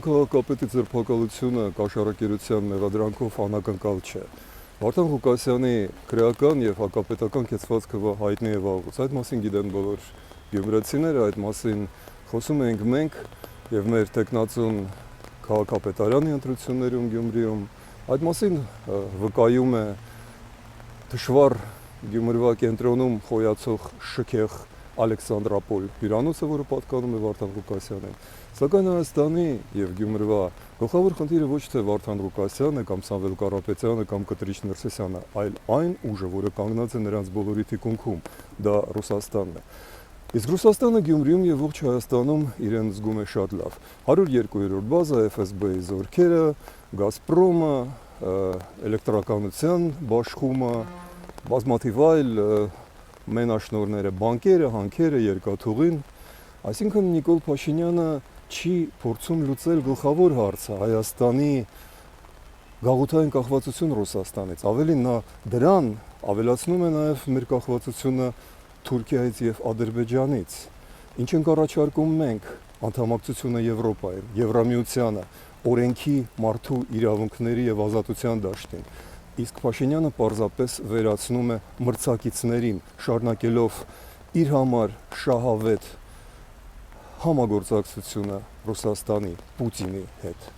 քաղաքապետի ձերբակալությունը կաշառակերության մեղադրանքով անակնկալ չէ։ Վարդան Ղուկասյանի քրեական եւ հակապետական կեցվածքը հայտնի է վաղուց։ Այդ մասին գիտեն բոլոր գյումրեցիները, այդ մասին խոսում ենք մենք եւ մեր տեխնացուն քաղաքապետարանի ընտրություններում Գյումրիում։ Այդ մասին վկայում է դժվար Գյումրվա կենտրոնում խոյացող շքեղ Ալեքսանդրապոլ հյուրանոցը, որը պատկանում է Վարդան Ղուկասյանին։ Սակայն Հայաստանի եւ Գյումրվա գլխավոր խնդիրը ոչ թե Վարդան Ղուկասյանը կամ Սամվել Կարապետյանը կամ Կտրիչ Ներսեսյանը, այլ այն ուժը, որը կանգնած է նրանց բոլորի թիկունքում, դա Ռուսաստանն է։ Իսկ Ռուսաստանը Գյումրիում եւ ողջ Հայաստանում իրեն զգում է շատ լավ։ 102-րդ բազա, FSB-ի զորքերը, Գազպրոմը, էլեկտրականության բաշխումը, բազմաթիվ այլ մենաշնորհները, բանկերը, հանքերը, երկաթուղին, այսինքն Նիկոլ Փաշինյանը չի փորձում լուծել գլխավոր հարցը Հայաստանի գաղութային կախվածություն Ռուսաստանից, ավելին նա դրան ավելացնում է նաև մեր կախվածությունը Թուրքիայից եւ Ադրբեջանից, ինչ ենք առաջարկում մենք, անդամակցությունը Եվրոպային, Եվրամիությանը, օրենքի, մարդու իրավունքների եւ ազատության դաշտին։ Իսկ Փաշինյանը պարզապես վերացնում է մրցակիցներին, շարունակելով իր համար շահավետ համագործակցությունը Ռուսաստանի, Պուտինի հետ։